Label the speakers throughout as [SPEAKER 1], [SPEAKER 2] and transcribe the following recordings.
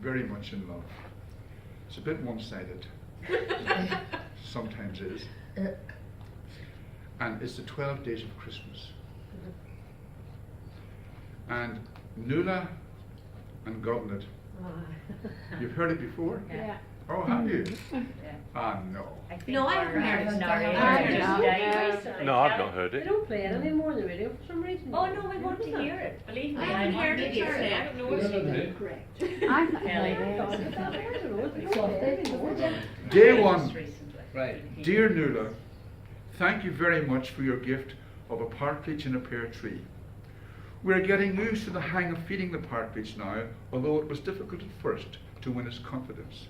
[SPEAKER 1] very much in love. It's a bit one-sided. Sometimes is. And it's the 12 days of Christmas. And Nuala and Goblet, you've heard it before?
[SPEAKER 2] Yeah.
[SPEAKER 1] Oh, have you?
[SPEAKER 3] Yeah.
[SPEAKER 1] Ah, no.
[SPEAKER 2] No, I haven't heard it.
[SPEAKER 4] No, I've not heard
[SPEAKER 3] They
[SPEAKER 4] it.
[SPEAKER 3] don't play it anymore on the radio for some reason.
[SPEAKER 2] Oh no, we want to hear it. Believe me,
[SPEAKER 3] I haven't heard it.
[SPEAKER 2] I don't know what she
[SPEAKER 3] Correct.
[SPEAKER 5] I've not
[SPEAKER 2] Kelly.
[SPEAKER 5] heard it.
[SPEAKER 3] I don't know. They don't play it anymore.
[SPEAKER 1] Day one.
[SPEAKER 2] recently.
[SPEAKER 6] Right.
[SPEAKER 1] Dear Nuala, thank you very much for your gift of a partridge in a pear tree. We are getting used to the hang of feeding the partridge now, although it was difficult at first to win its confidence.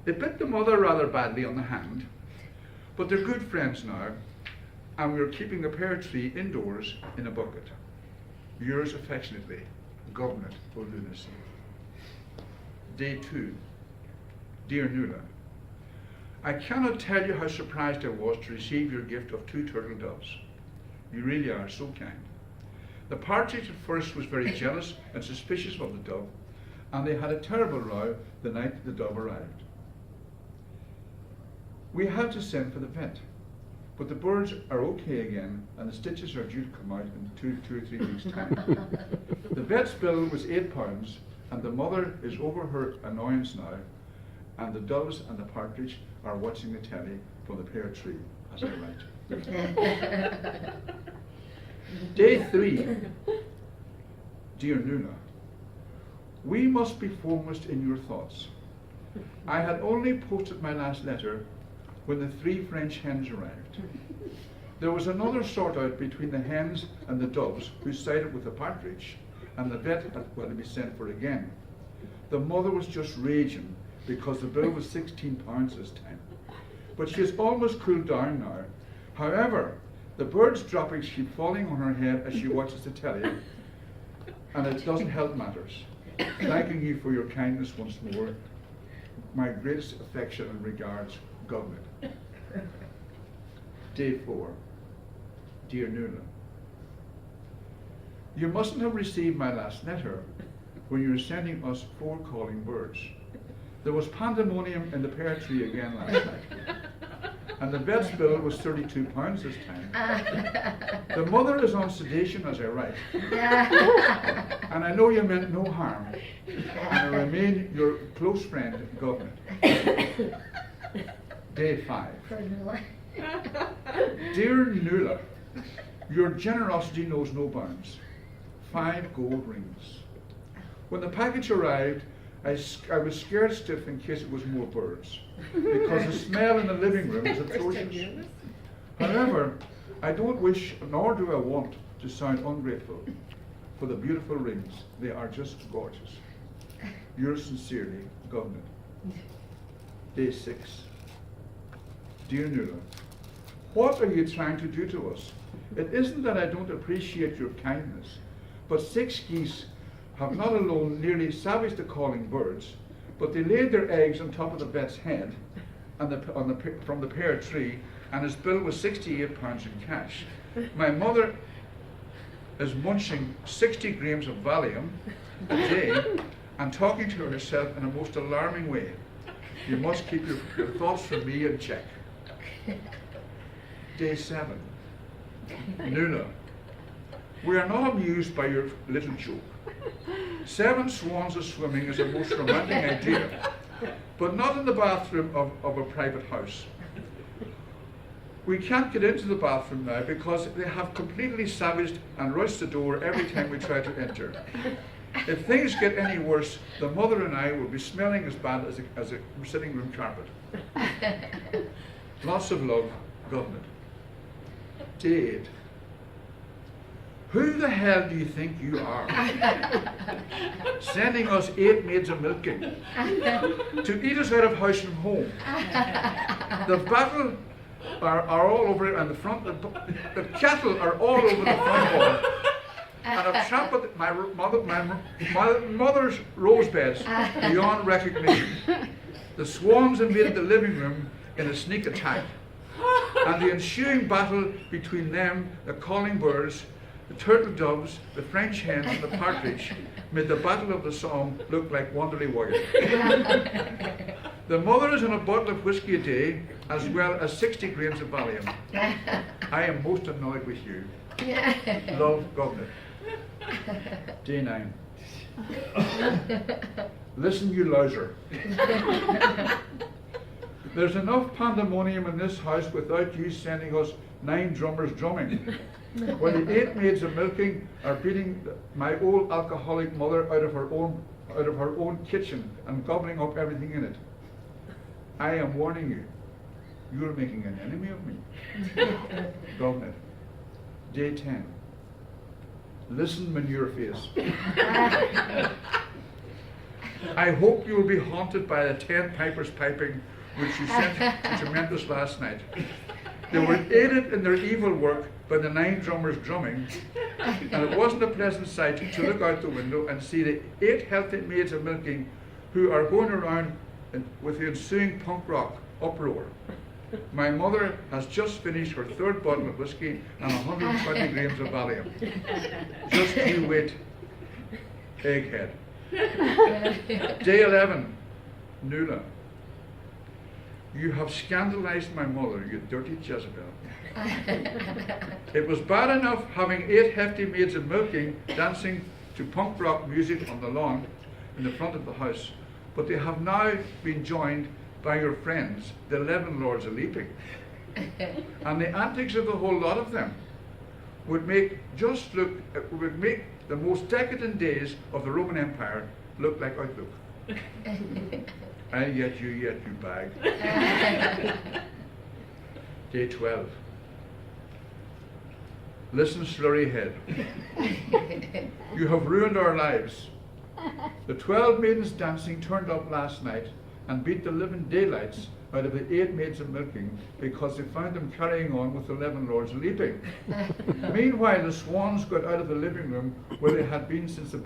[SPEAKER 1] It bit the mother rather badly on the hand, but they're good friends now, and we are keeping the pear tree indoors in a bucket. Yours affectionately, Governor O'Lunacy. Day 2. Dear Nuala, I cannot tell you how surprised I was to receive your gift of 2 turtle doves. You really are so kind. The partridge at first was very jealous and suspicious of the dove, and they had a terrible row the night the dove arrived. We had to send for the vet, but the birds are okay again, and the stitches are due to come out in two or 3 weeks' time. The vet's bill was £8, and the mother is over her annoyance now, and the doves and the partridge are watching the telly from the pear tree as I write. Day 3. Dear Nuala, we must be foremost in your thoughts. I had only posted my last letter when the 3 French hens arrived. There was another sort out between the hens and the doves who sided with the partridge, and the vet had to be sent for again. The mother was just raging because the bill was £16 this time. But she has almost cooled down now. However, the birds' droppings keep falling on her head as she watches the telly, and it doesn't help matters. Thanking you for your kindness once more. My greatest affection and regards, Governor. Day 4. Dear Nuala, you mustn't have received my last letter when you were sending us 4 calling birds. There was pandemonium in the pear tree again last night, and the vet's bill was £32 this time. The mother is on sedation as I write, and I know you meant no harm, and I remain your close friend, Governor. Day 5. Dear Nuala, your generosity knows no bounds. 5 gold rings. When the package arrived, I was scared stiff in case it was more birds, because the smell in the living room is atrocious. However, I don't wish, nor do I want, to sound ungrateful for the beautiful rings. They are just gorgeous. Yours sincerely, Governor. Day 6. Dear Nuala, what are you trying to do to us? It isn't that I don't appreciate your kindness, but 6 geese have not alone nearly savaged the calling birds, but they laid their eggs on top of the vet's head and from the pear tree, and his bill was £68 in cash. My mother is munching 60 grams of Valium a day and talking to herself in a most alarming way. You must keep your thoughts from me in check. Day 7. Nuala, we are not amused by your little joke. 7 swans are swimming is a most romantic idea, but not in the bathroom of a private house. We can't get into the bathroom now because they have completely savaged and rushed the door every time we try to enter. If things get any worse, the mother and I will be smelling as bad as a sitting room carpet. Lots of love, Governor. Day 8. Who the hell do you think you are? Sending us 8 maids of milking to eat us out of house and home. The battle are all over it, and the cattle are all over the front hall. And I've trampled my mother's rose beds beyond recognition. The swans invaded the living room in a sneak attack, and the ensuing battle between them, the calling birds, the turtle doves, the French hens, and the partridge made the Battle of the Somme look like Wanderley Wagon. The mother is on a bottle of whiskey a day, as well as 60 grains of Valium. I am most annoyed with you. Love, Governor. Day 9. Listen, you louser. There's enough pandemonium in this house without you sending us 9 drummers drumming. When the 8 maids of milking are beating my old alcoholic mother out of her own kitchen and gobbling up everything in it. I am warning you, you're making an enemy of me. Governor. Day 10. Listen, manure face. I hope you will be haunted by the 10 pipers piping which you sent to Tremendous last night. They were aided in their evil work by the 9 drummers drumming, and it wasn't a pleasant sight to look out the window and see the 8 healthy maids of milking who are going around with the ensuing punk rock uproar. My mother has just finished her 3rd bottle of whiskey and 120 grams of Valium. Just you wait, egghead. Day 11, Nuala. You have scandalized my mother, you dirty Jezebel. It was bad enough having 8 hefty maids of milking dancing to punk rock music on the lawn in the front of the house, but they have now been joined by your friends, the 11 lords of leaping. And the antics of the whole lot of them would make the most decadent days of the Roman Empire look like Outlook. And yet you bag. Day 12. Listen, slurry head. You have ruined our lives. The 12 maidens dancing turned up last night and beat the living daylights out of the 8 maids of milking because they found them carrying on with the 11 lords leaping. Meanwhile, the swans got out of the living room where they had been since the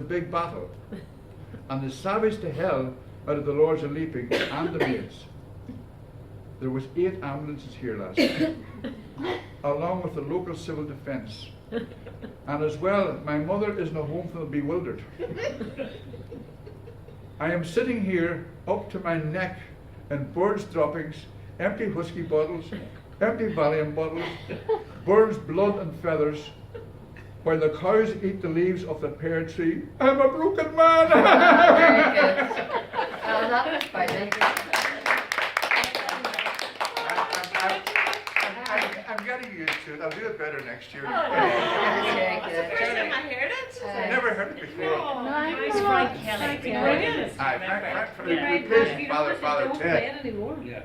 [SPEAKER 1] big battle, and they savaged to hell out of the lords of leaping and the maids. There was 8 ambulances here last night, along with the local civil defence. And as well, my mother is no home for the bewildered. I am sitting here up to my neck in birds' droppings, empty whiskey bottles, empty Valium bottles, birds' blood and feathers, while the cows eat the leaves of the pear tree. I'm a broken man!
[SPEAKER 5] Very good. Oh, that was funny.
[SPEAKER 1] I'm getting used to it. I'll do it better next year.
[SPEAKER 5] Very
[SPEAKER 2] It's the
[SPEAKER 5] good.
[SPEAKER 2] first time I heard it.
[SPEAKER 1] I've never heard it before.
[SPEAKER 2] It's Frank Kelly.
[SPEAKER 3] Frank Kelly.
[SPEAKER 2] Brilliant.
[SPEAKER 1] Aye,
[SPEAKER 3] You're
[SPEAKER 1] Father
[SPEAKER 3] don't play
[SPEAKER 1] Ted.
[SPEAKER 3] it anymore.
[SPEAKER 6] Yeah.